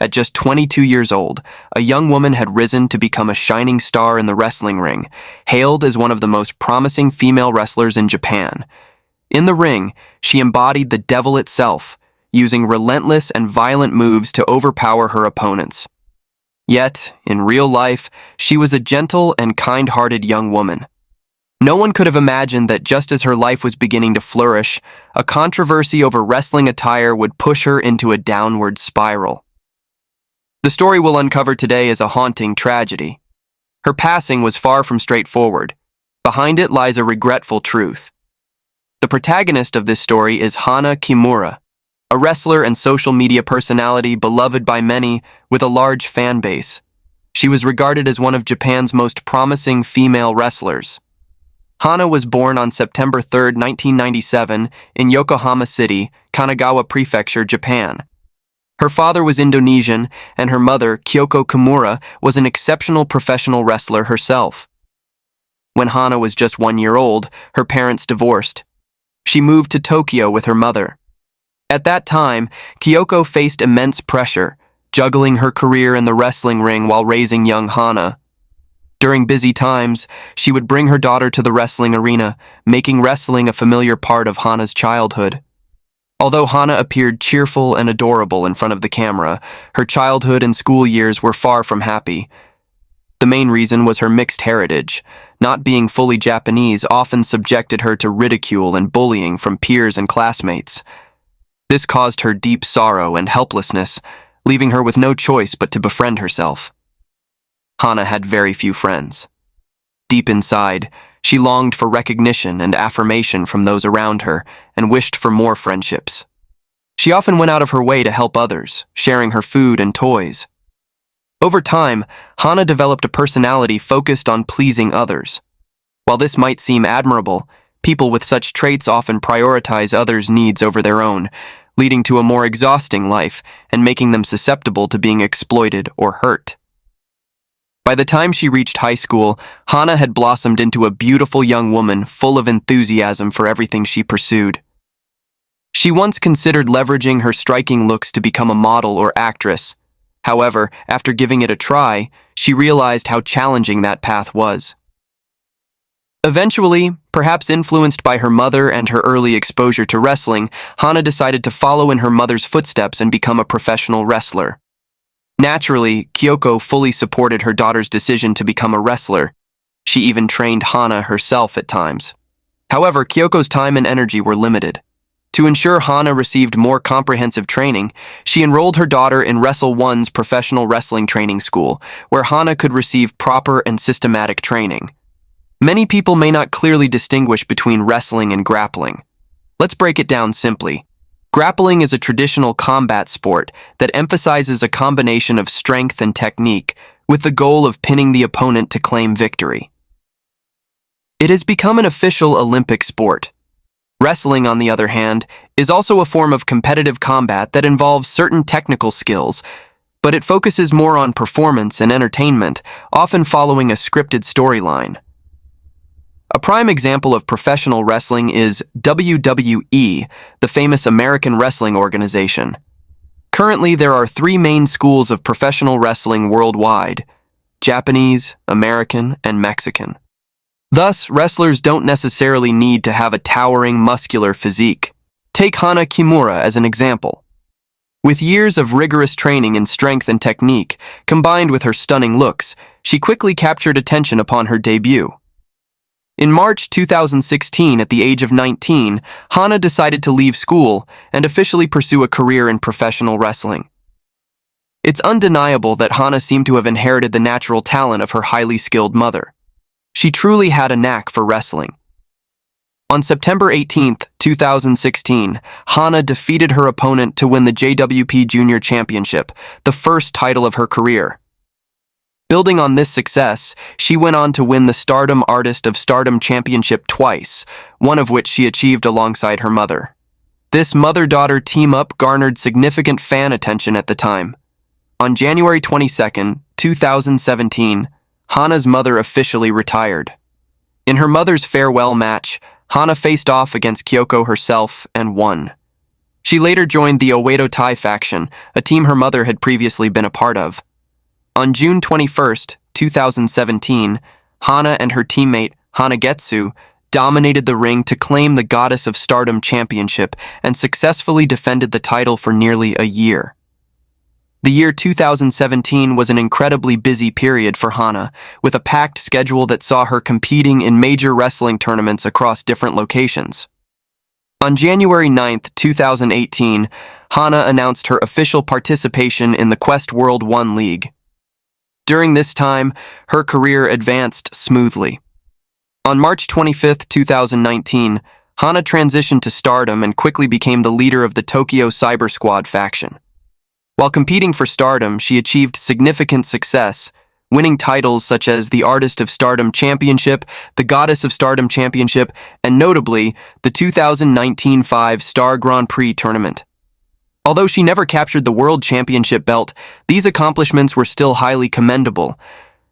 At just 22 years old, a young woman had risen to become a shining star in the wrestling ring, hailed as one of the most promising female wrestlers in Japan. In the ring, she embodied the devil itself, using relentless and violent moves to overpower her opponents. Yet, in real life, she was a gentle and kind-hearted young woman. No one could have imagined that just as her life was beginning to flourish, a controversy over wrestling attire would push her into a downward spiral. The story we'll uncover today is a haunting tragedy. Her passing was far from straightforward. Behind it lies a regretful truth. The protagonist of this story is Hana Kimura, a wrestler and social media personality beloved by many with a large fan base. She was regarded as one of Japan's most promising female wrestlers. Hana was born on September 3, 1997, in Yokohama City, Kanagawa Prefecture, Japan. Her father was Indonesian, and her mother, Kyoko Kimura, was an exceptional professional wrestler herself. When Hana was just 1 year old, her parents divorced. She moved to Tokyo with her mother. At that time, Kyoko faced immense pressure, juggling her career in the wrestling ring while raising young Hana. During busy times, she would bring her daughter to the wrestling arena, making wrestling a familiar part of Hana's childhood. Although Hana appeared cheerful and adorable in front of the camera, her childhood and school years were far from happy. The main reason was her mixed heritage. Not being fully Japanese often subjected her to ridicule and bullying from peers and classmates. This caused her deep sorrow and helplessness, leaving her with no choice but to befriend herself. Hana had very few friends. Deep inside, she longed for recognition and affirmation from those around her and wished for more friendships. She often went out of her way to help others, sharing her food and toys. Over time, Hana developed a personality focused on pleasing others. While this might seem admirable, people with such traits often prioritize others' needs over their own, leading to a more exhausting life and making them susceptible to being exploited or hurt. By the time she reached high school, Hana had blossomed into a beautiful young woman full of enthusiasm for everything she pursued. She once considered leveraging her striking looks to become a model or actress. However, after giving it a try, she realized how challenging that path was. Eventually, perhaps influenced by her mother and her early exposure to wrestling, Hana decided to follow in her mother's footsteps and become a professional wrestler. Naturally, Kyoko fully supported her daughter's decision to become a wrestler. She even trained Hana herself at times. However, Kyoko's time and energy were limited. To ensure Hana received more comprehensive training, she enrolled her daughter in Wrestle One's professional wrestling training school, where Hana could receive proper and systematic training. Many people may not clearly distinguish between wrestling and grappling. Let's break it down simply. Grappling is a traditional combat sport that emphasizes a combination of strength and technique with the goal of pinning the opponent to claim victory. It has become an official Olympic sport. Wrestling, on the other hand, is also a form of competitive combat that involves certain technical skills, but it focuses more on performance and entertainment, often following a scripted storyline. A prime example of professional wrestling is WWE, the famous American wrestling organization. Currently, there are 3 main schools of professional wrestling worldwide: Japanese, American, and Mexican. Thus, wrestlers don't necessarily need to have a towering muscular physique. Take Hana Kimura as an example. With years of rigorous training in strength and technique, combined with her stunning looks, she quickly captured attention upon her debut. In March 2016, at the age of 19, Hana decided to leave school and officially pursue a career in professional wrestling. It's undeniable that Hana seemed to have inherited the natural talent of her highly skilled mother. She truly had a knack for wrestling. On September 18, 2016, Hana defeated her opponent to win the JWP Junior Championship, the first title of her career. Building on this success, she went on to win the Stardom Artist of Stardom Championship twice, one of which she achieved alongside her mother. This mother-daughter team-up garnered significant fan attention at the time. On January 22, 2017, Hana's mother officially retired. In her mother's farewell match, Hana faced off against Kyoko herself and won. She later joined the Oedo Tai faction, a team her mother had previously been a part of. On June 21st, 2017, Hana and her teammate, Hanagetsu, dominated the ring to claim the Goddess of Stardom Championship and successfully defended the title for nearly a year. The year 2017 was an incredibly busy period for Hana, with a packed schedule that saw her competing in major wrestling tournaments across different locations. On January 9th, 2018, Hana announced her official participation in the Quest World 1 League. During this time, her career advanced smoothly. On March 25th, 2019, Hana transitioned to Stardom and quickly became the leader of the Tokyo Cyber Squad faction. While competing for Stardom, she achieved significant success, winning titles such as the Artist of Stardom Championship, the Goddess of Stardom Championship, and notably, the 2019 5-Star Grand Prix tournament. Although she never captured the World Championship belt, these accomplishments were still highly commendable.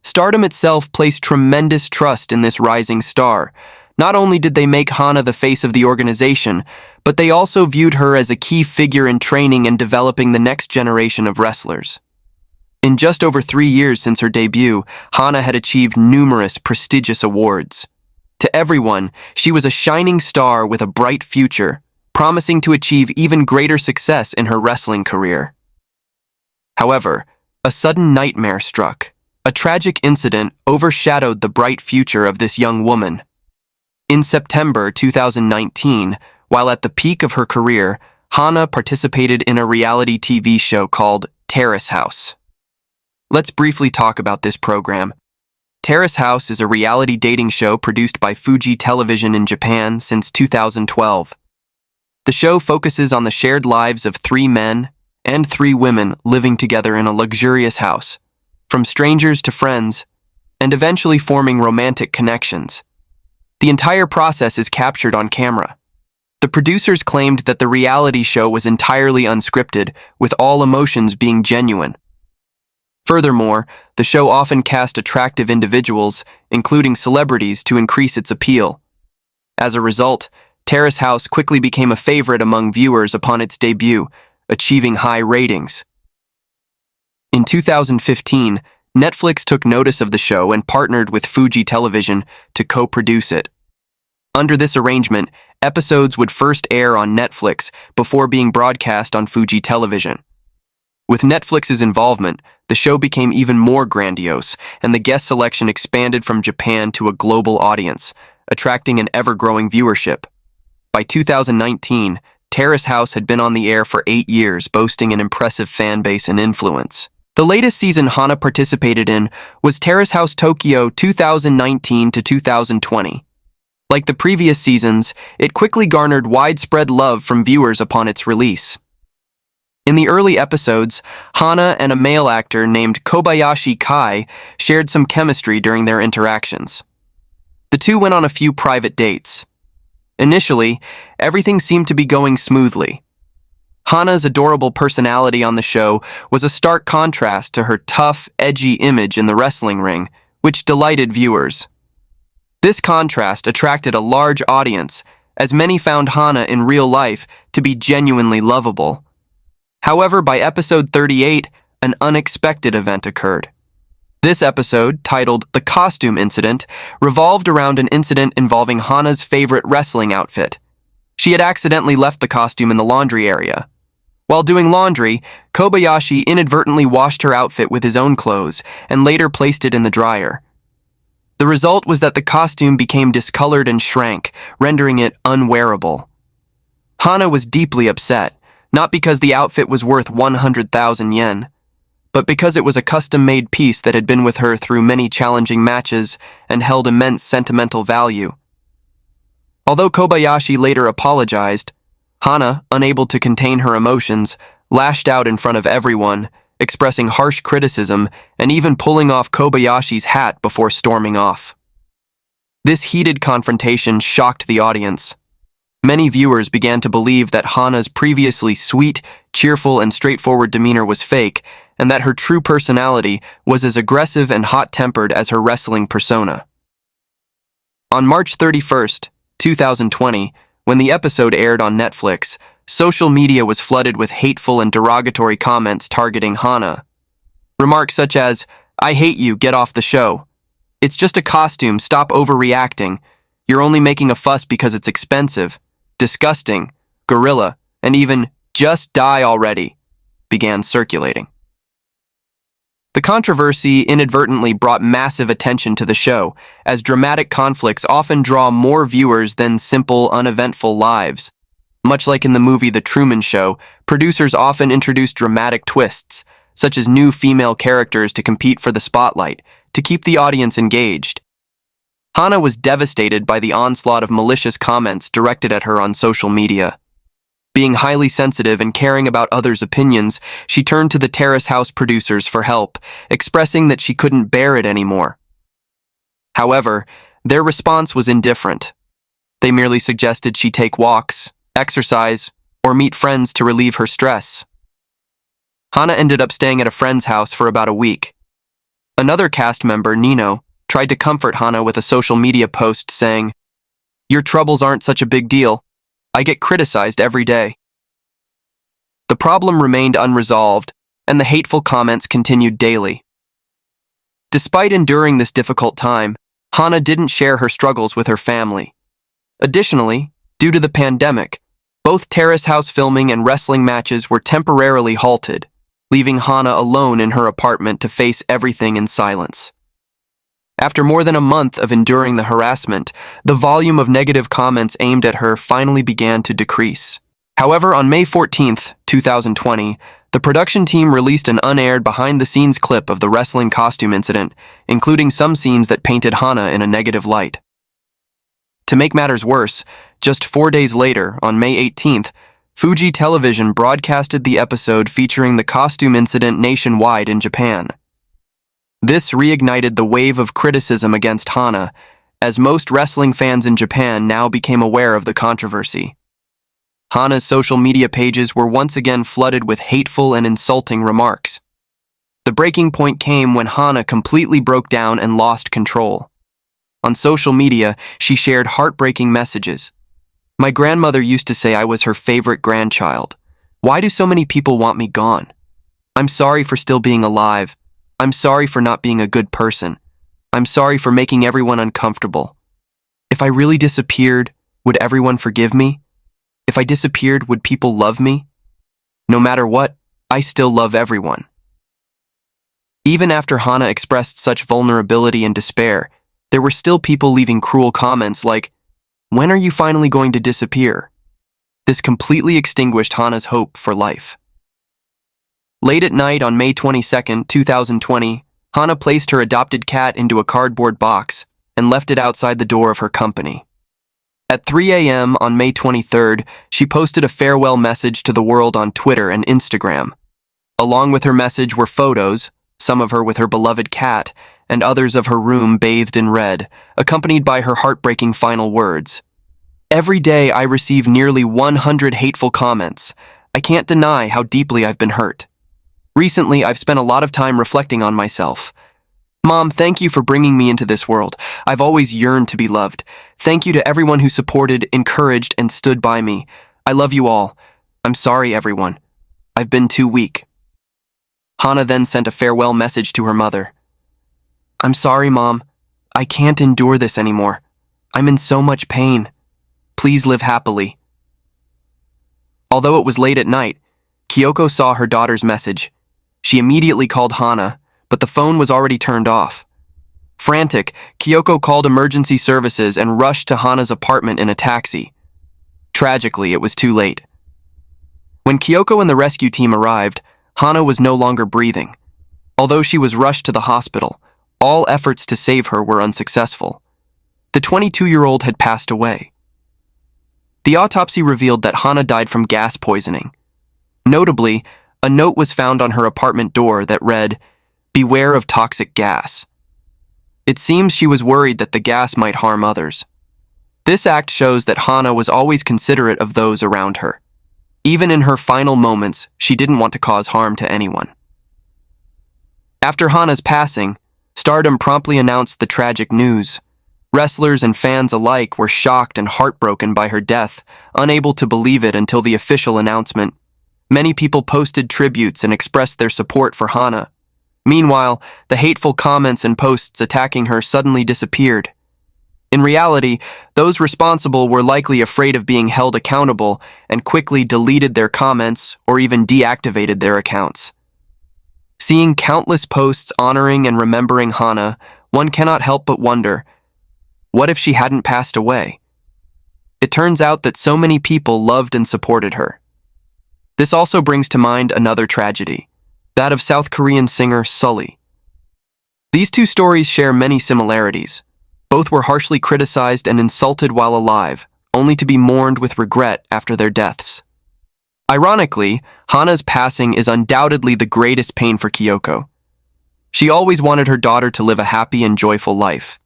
Stardom itself placed tremendous trust in this rising star. Not only did they make Hana the face of the organization, but they also viewed her as a key figure in training and developing the next generation of wrestlers. In just over 3 years since her debut, Hana had achieved numerous prestigious awards. To everyone, she was a shining star with a bright future, promising to achieve even greater success in her wrestling career. However, a sudden nightmare struck. A tragic incident overshadowed the bright future of this young woman. In September 2019, while at the peak of her career, Hana participated in a reality TV show called Terrace House. Let's briefly talk about this program. Terrace House is a reality dating show produced by Fuji Television in Japan since 2012. The show focuses on the shared lives of 3 men and 3 women living together in a luxurious house, from strangers to friends, and eventually forming romantic connections. The entire process is captured on camera. The producers claimed that the reality show was entirely unscripted, with all emotions being genuine. Furthermore, the show often cast attractive individuals, including celebrities, to increase its appeal. As a result, Terrace House quickly became a favorite among viewers upon its debut, achieving high ratings. In 2015, Netflix took notice of the show and partnered with Fuji Television to co-produce it. Under this arrangement, episodes would first air on Netflix before being broadcast on Fuji Television. With Netflix's involvement, the show became even more grandiose, and the guest selection expanded from Japan to a global audience, attracting an ever-growing viewership. By 2019, Terrace House had been on the air for 8 years, boasting an impressive fan base and influence. The latest season Hana participated in was Terrace House Tokyo 2019 to 2020. Like the previous seasons, it quickly garnered widespread love from viewers upon its release. In the early episodes, Hana and a male actor named Kobayashi Kai shared some chemistry during their interactions. The two went on a few private dates. Initially, everything seemed to be going smoothly. Hana's adorable personality on the show was a stark contrast to her tough, edgy image in the wrestling ring, which delighted viewers. This contrast attracted a large audience, as many found Hana in real life to be genuinely lovable. However, by episode 38, an unexpected event occurred. This episode, titled The Costume Incident, revolved around an incident involving Hana's favorite wrestling outfit. She had accidentally left the costume in the laundry area. While doing laundry, Kobayashi inadvertently washed her outfit with his own clothes and later placed it in the dryer. The result was that the costume became discolored and shrank, rendering it unwearable. Hana was deeply upset, not because the outfit was worth 100,000 yen, but because it was a custom-made piece that had been with her through many challenging matches and held immense sentimental value. Although Kobayashi later apologized, Hana, unable to contain her emotions, lashed out in front of everyone, expressing harsh criticism and even pulling off Kobayashi's hat before storming off. This heated confrontation shocked the audience. Many viewers began to believe that Hana's previously sweet, cheerful, and straightforward demeanor was fake, and that her true personality was as aggressive and hot-tempered as her wrestling persona. On March 31st, 2020, when the episode aired on Netflix, social media was flooded with hateful and derogatory comments targeting Hana. Remarks such as, "I hate you, get off the show. It's just a costume, stop overreacting. You're only making a fuss because it's expensive. Disgusting, gorilla, and even just die already," began circulating. The controversy inadvertently brought massive attention to the show, as dramatic conflicts often draw more viewers than simple, uneventful lives. Much like in the movie The Truman Show, producers often introduce dramatic twists, such as new female characters to compete for the spotlight, to keep the audience engaged. Hana was devastated by the onslaught of malicious comments directed at her on social media. Being highly sensitive and caring about others' opinions, she turned to the Terrace House producers for help, expressing that she couldn't bear it anymore. However, their response was indifferent. They merely suggested she take walks, exercise, or meet friends to relieve her stress. Hana ended up staying at a friend's house for about a week. Another cast member, Nino, tried to comfort Hana with a social media post saying, "Your troubles aren't such a big deal. I get criticized every day." The problem remained unresolved, and the hateful comments continued daily. Despite enduring this difficult time, Hana didn't share her struggles with her family. Additionally, due to the pandemic, both Terrace House filming and wrestling matches were temporarily halted, leaving Hana alone in her apartment to face everything in silence. After more than a month of enduring the harassment, the volume of negative comments aimed at her finally began to decrease. However, on May 14th, 2020, the production team released an unaired behind-the-scenes clip of the wrestling costume incident, including some scenes that painted Hana in a negative light. To make matters worse, just 4 days later, on May 18th, Fuji Television broadcasted the episode featuring the costume incident nationwide in Japan. This reignited the wave of criticism against Hana, as most wrestling fans in Japan now became aware of the controversy. Hana's social media pages were once again flooded with hateful and insulting remarks. The breaking point came when Hana completely broke down and lost control. On social media, she shared heartbreaking messages. "My grandmother used to say I was her favorite grandchild. Why do so many people want me gone? I'm sorry for still being alive. I'm sorry for not being a good person. I'm sorry for making everyone uncomfortable. If I really disappeared, would everyone forgive me? If I disappeared, would people love me? No matter what, I still love everyone." Even after Hana expressed such vulnerability and despair, there were still people leaving cruel comments like, "When are you finally going to disappear?" This completely extinguished Hana's hope for life. Late at night on May 22nd, 2020, Hana placed her adopted cat into a cardboard box and left it outside the door of her company. At 3 a.m. on May 23rd, she posted a farewell message to the world on Twitter and Instagram. Along with her message were photos, some of her with her beloved cat, and others of her room bathed in red, accompanied by her heartbreaking final words. "Every day I receive nearly 100 hateful comments. I can't deny how deeply I've been hurt. Recently, I've spent a lot of time reflecting on myself. Mom, thank you for bringing me into this world. I've always yearned to be loved. Thank you to everyone who supported, encouraged, and stood by me. I love you all. I'm sorry, everyone. I've been too weak." Hana then sent a farewell message to her mother. "I'm sorry, Mom. I can't endure this anymore. I'm in so much pain. Please live happily." Although it was late at night, Kyoko saw her daughter's message. She immediately called Hana, but the phone was already turned off. Frantic, Kyoko called emergency services and rushed to Hana's apartment in a taxi. Tragically, it was too late. When Kyoko and the rescue team arrived, Hana was no longer breathing. Although she was rushed to the hospital, all efforts to save her were unsuccessful. The 22-year-old had passed away. The autopsy revealed that Hana died from gas poisoning. Notably, a note was found on her apartment door that read, "Beware of toxic gas." It seems she was worried that the gas might harm others. This act shows that Hana was always considerate of those around her. Even in her final moments, she didn't want to cause harm to anyone. After Hana's passing, Stardom promptly announced the tragic news. Wrestlers and fans alike were shocked and heartbroken by her death, unable to believe it until the official announcement. Many people posted tributes and expressed their support for Hana. Meanwhile, the hateful comments and posts attacking her suddenly disappeared. In reality, those responsible were likely afraid of being held accountable and quickly deleted their comments or even deactivated their accounts. Seeing countless posts honoring and remembering Hana, one cannot help but wonder, what if she hadn't passed away? It turns out that so many people loved and supported her. This also brings to mind another tragedy, that of South Korean singer Sully. These two stories share many similarities. Both were harshly criticized and insulted while alive, only to be mourned with regret after their deaths. Ironically, Hana's passing is undoubtedly the greatest pain for Kyoko. She always wanted her daughter to live a happy and joyful life.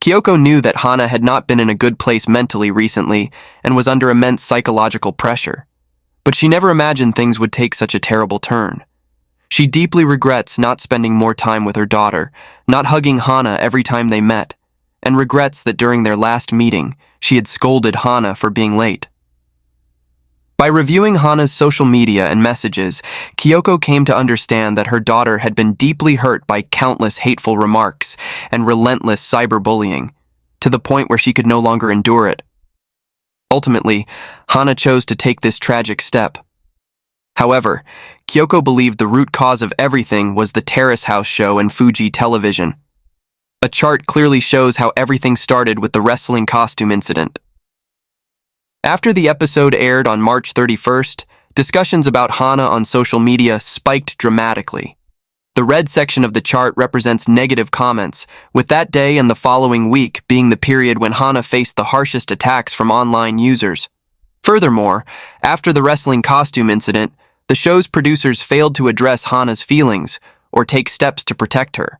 Kyoko knew that Hana had not been in a good place mentally recently and was under immense psychological pressure. But she never imagined things would take such a terrible turn. She deeply regrets not spending more time with her daughter, not hugging Hana every time they met, and regrets that during their last meeting, she had scolded Hana for being late. By reviewing Hana's social media and messages, Kyoko came to understand that her daughter had been deeply hurt by countless hateful remarks and relentless cyberbullying, to the point where she could no longer endure it. Ultimately, Hana chose to take this tragic step. However, Kyoko believed the root cause of everything was the Terrace House show and Fuji television. A chart clearly shows how everything started with the wrestling costume incident. After the episode aired on March 31st, discussions about Hana on social media spiked dramatically. The red section of the chart represents negative comments, with that day and the following week being the period when Hana faced the harshest attacks from online users. Furthermore, after the wrestling costume incident, the show's producers failed to address Hana's feelings or take steps to protect her.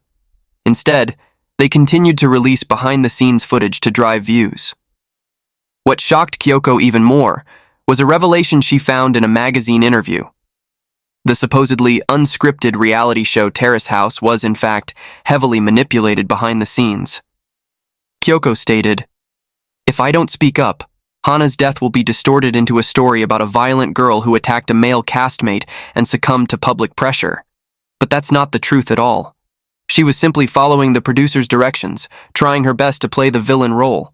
Instead, they continued to release behind-the-scenes footage to drive views. What shocked Kyoko even more was a revelation she found in a magazine interview. The supposedly unscripted reality show Terrace House was, in fact, heavily manipulated behind the scenes. Kyoko stated, "If I don't speak up, Hana's death will be distorted into a story about a violent girl who attacked a male castmate and succumbed to public pressure. But that's not the truth at all. She was simply following the producer's directions, trying her best to play the villain role.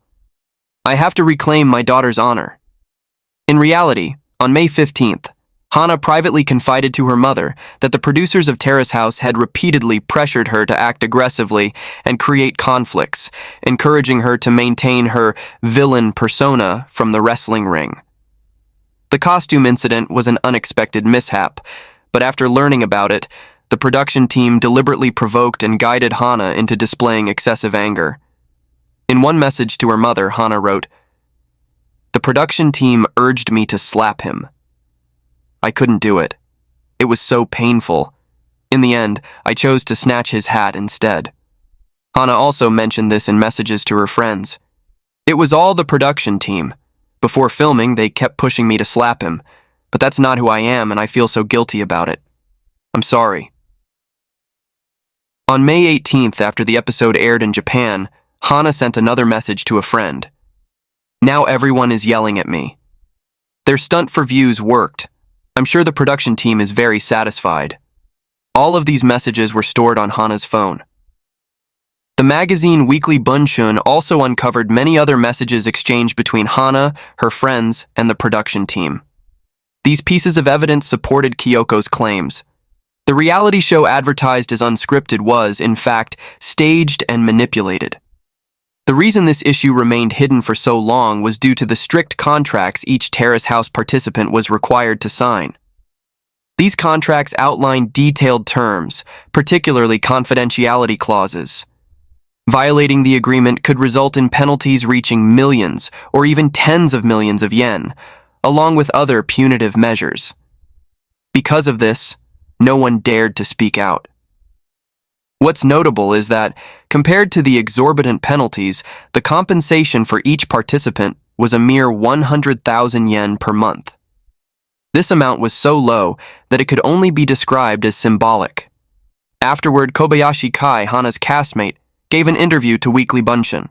I have to reclaim my daughter's honor." In reality, on May 15th, Hana privately confided to her mother that the producers of Terrace House had repeatedly pressured her to act aggressively and create conflicts, encouraging her to maintain her villain persona from the wrestling ring. The costume incident was an unexpected mishap, but after learning about it, the production team deliberately provoked and guided Hana into displaying excessive anger. In one message to her mother, Hana wrote, "The production team urged me to slap him. I couldn't do it. It was so painful. In the end, I chose to snatch his hat instead." Hana also mentioned this in messages to her friends. "It was all the production team. Before filming, they kept pushing me to slap him, but that's not who I am and I feel so guilty about it. I'm sorry." On May 18th, after the episode aired in Japan, Hana sent another message to a friend. "Now everyone is yelling at me. Their stunt for views worked. I'm sure the production team is very satisfied." All of these messages were stored on Hana's phone. The magazine Weekly Bunshun also uncovered many other messages exchanged between Hana, her friends, and the production team. These pieces of evidence supported Kyoko's claims. The reality show advertised as unscripted was, in fact, staged and manipulated. The reason this issue remained hidden for so long was due to the strict contracts each Terrace House participant was required to sign. These contracts outlined detailed terms, particularly confidentiality clauses. Violating the agreement could result in penalties reaching millions or even tens of millions of yen, along with other punitive measures. Because of this, no one dared to speak out. What's notable is that, compared to the exorbitant penalties, the compensation for each participant was a mere 100,000 yen per month. This amount was so low that it could only be described as symbolic. Afterward, Kobayashi Kai, Hana's castmate, gave an interview to Weekly Bunshin.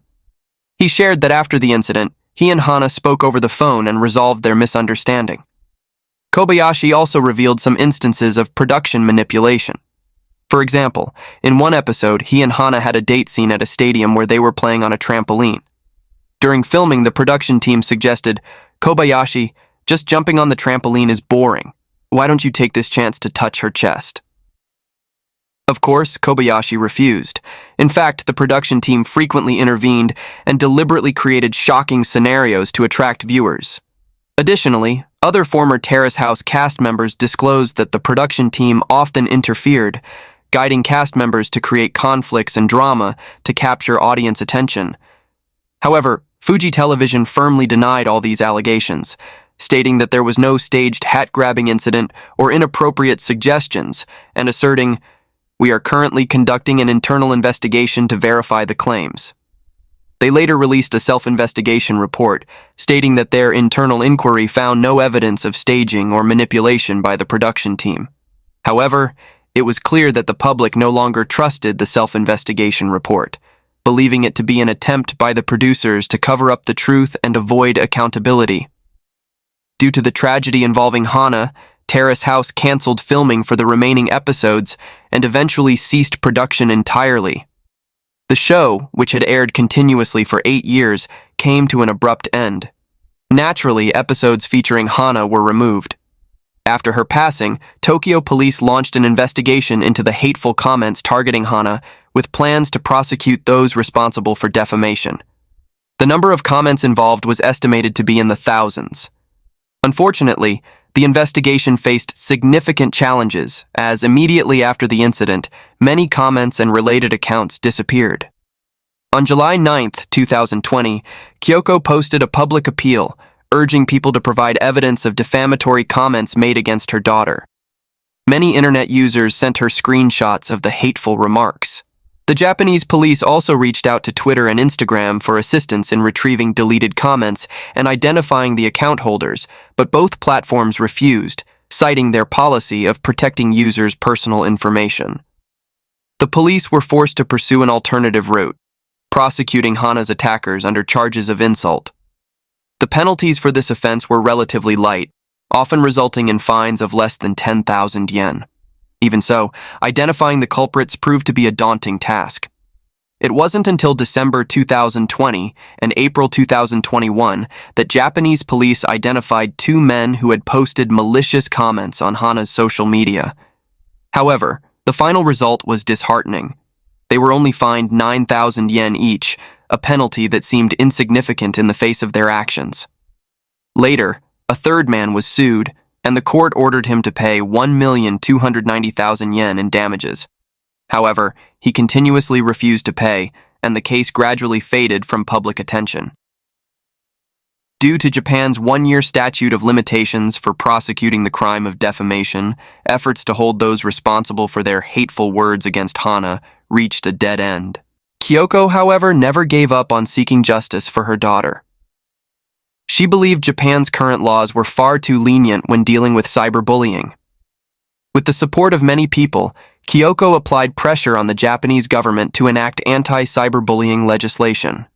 He shared that after the incident, he and Hana spoke over the phone and resolved their misunderstanding. Kobayashi also revealed some instances of production manipulation. For example, in one episode, he and Hana had a date scene at a stadium where they were playing on a trampoline. During filming, the production team suggested, "Kobayashi, just jumping on the trampoline is boring. Why don't you take this chance to touch her chest?" Of course, Kobayashi refused. In fact, the production team frequently intervened and deliberately created shocking scenarios to attract viewers. Additionally, other former Terrace House cast members disclosed that the production team often interfered, guiding cast members to create conflicts and drama to capture audience attention. However, Fuji Television firmly denied all these allegations, stating that there was no staged hat-grabbing incident or inappropriate suggestions, and asserting, "We are currently conducting an internal investigation to verify the claims." They later released a self-investigation report, stating that their internal inquiry found no evidence of staging or manipulation by the production team. However, it was clear that the public no longer trusted the self-investigation report, believing it to be an attempt by the producers to cover up the truth and avoid accountability. Due to the tragedy involving Hana, Terrace House canceled filming for the remaining episodes and eventually ceased production entirely. The show, which had aired continuously for 8 years, came to an abrupt end. Naturally, episodes featuring Hana were removed. After her passing, Tokyo police launched an investigation into the hateful comments targeting Hana, with plans to prosecute those responsible for defamation. The number of comments involved was estimated to be in the thousands. Unfortunately, the investigation faced significant challenges, as immediately after the incident, many comments and related accounts disappeared. On July 9, 2020, Kyoko posted a public appeal, urging people to provide evidence of defamatory comments made against her daughter. Many internet users sent her screenshots of the hateful remarks. The Japanese police also reached out to Twitter and Instagram for assistance in retrieving deleted comments and identifying the account holders, but both platforms refused, citing their policy of protecting users' personal information. The police were forced to pursue an alternative route, prosecuting Hana's attackers under charges of insult. The penalties for this offense were relatively light, often resulting in fines of less than 10,000 yen. Even so, identifying the culprits proved to be a daunting task. It wasn't until December 2020 and April 2021 that Japanese police identified 2 men who had posted malicious comments on Hana's social media. However, the final result was disheartening. They were only fined 9,000 yen each, a penalty that seemed insignificant in the face of their actions. Later, a third man was sued, and the court ordered him to pay 1,290,000 yen in damages. However, he continuously refused to pay, and the case gradually faded from public attention. Due to Japan's 1-year statute of limitations for prosecuting the crime of defamation, efforts to hold those responsible for their hateful words against Hana reached a dead end. Kyoko, however, never gave up on seeking justice for her daughter. She believed Japan's current laws were far too lenient when dealing with cyberbullying. With the support of many people, Kyoko applied pressure on the Japanese government to enact anti-cyberbullying legislation.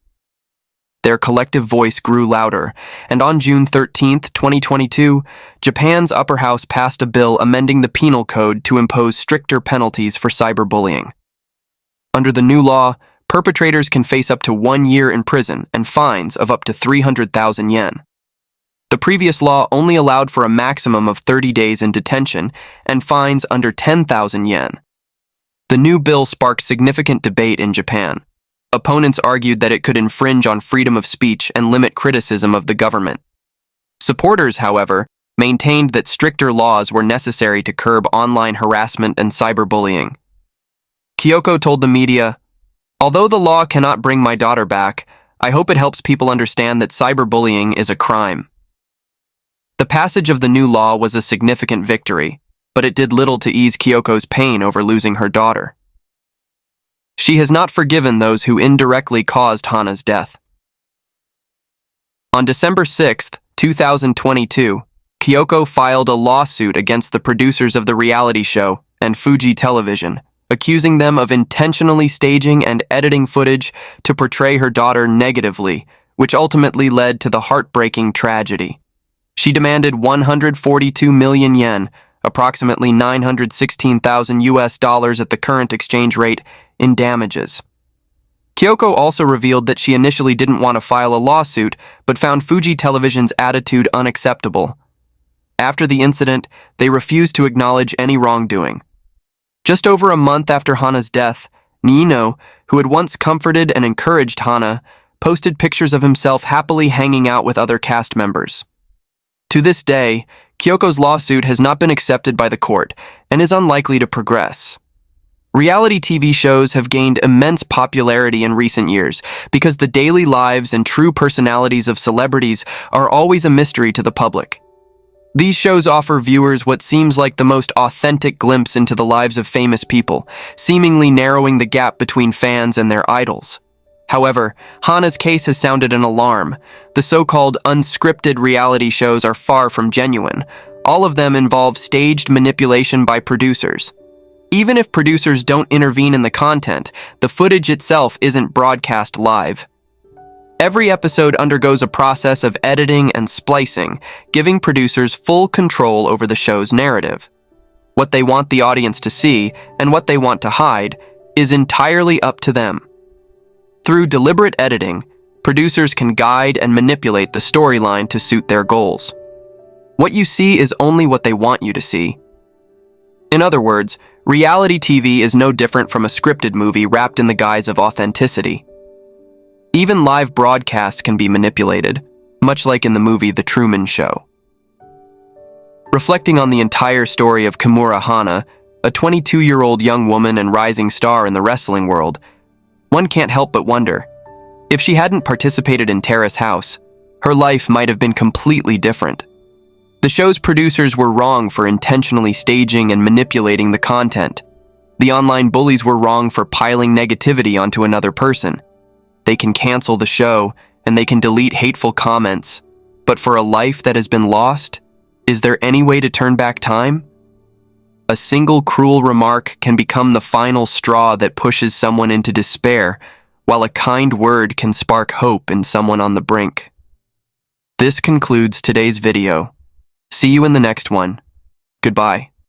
Their collective voice grew louder, and on June 13, 2022, Japan's upper house passed a bill amending the penal code to impose stricter penalties for cyberbullying. Under the new law, perpetrators can face up to 1 year in prison and fines of up to 300,000 yen. The previous law only allowed for a maximum of 30 days in detention and fines under 10,000 yen. The new bill sparked significant debate in Japan. Opponents argued that it could infringe on freedom of speech and limit criticism of the government. Supporters, however, maintained that stricter laws were necessary to curb online harassment and cyberbullying. Kyoko told the media, "Although the law cannot bring my daughter back, I hope it helps people understand that cyberbullying is a crime." The passage of the new law was a significant victory, but it did little to ease Kyoko's pain over losing her daughter. She has not forgiven those who indirectly caused Hana's death. On December 6, 2022, Kyoko filed a lawsuit against the producers of the reality show and Fuji Television, accusing them of intentionally staging and editing footage to portray her daughter negatively, which ultimately led to the heartbreaking tragedy. She demanded 142 million yen, approximately 916,000 US dollars at the current exchange rate, in damages. Kyoko also revealed that she initially didn't want to file a lawsuit, but found Fuji Television's attitude unacceptable. After the incident, they refused to acknowledge any wrongdoing. Just over a month after Hana's death, Niino, who had once comforted and encouraged Hana, posted pictures of himself happily hanging out with other cast members. To this day, Kyoko's lawsuit has not been accepted by the court and is unlikely to progress. Reality TV shows have gained immense popularity in recent years because the daily lives and true personalities of celebrities are always a mystery to the public. These shows offer viewers what seems like the most authentic glimpse into the lives of famous people, seemingly narrowing the gap between fans and their idols. However, Hana's case has sounded an alarm. The so-called unscripted reality shows are far from genuine. All of them involve staged manipulation by producers. Even if producers don't intervene in the content, the footage itself isn't broadcast live. Every episode undergoes a process of editing and splicing, giving producers full control over the show's narrative. What they want the audience to see and what they want to hide is entirely up to them. Through deliberate editing, producers can guide and manipulate the storyline to suit their goals. What you see is only what they want you to see. In other words, reality TV is no different from a scripted movie wrapped in the guise of authenticity. Even live broadcasts can be manipulated, much like in the movie The Truman Show. Reflecting on the entire story of Kimura Hana, a 22-year-old young woman and rising star in the wrestling world, one can't help but wonder, if she hadn't participated in Terrace House, her life might have been completely different. The show's producers were wrong for intentionally staging and manipulating the content. The online bullies were wrong for piling negativity onto another person. They can cancel the show, and they can delete hateful comments. But for a life that has been lost, is there any way to turn back time? A single cruel remark can become the final straw that pushes someone into despair, while a kind word can spark hope in someone on the brink. This concludes today's video. See you in the next one. Goodbye.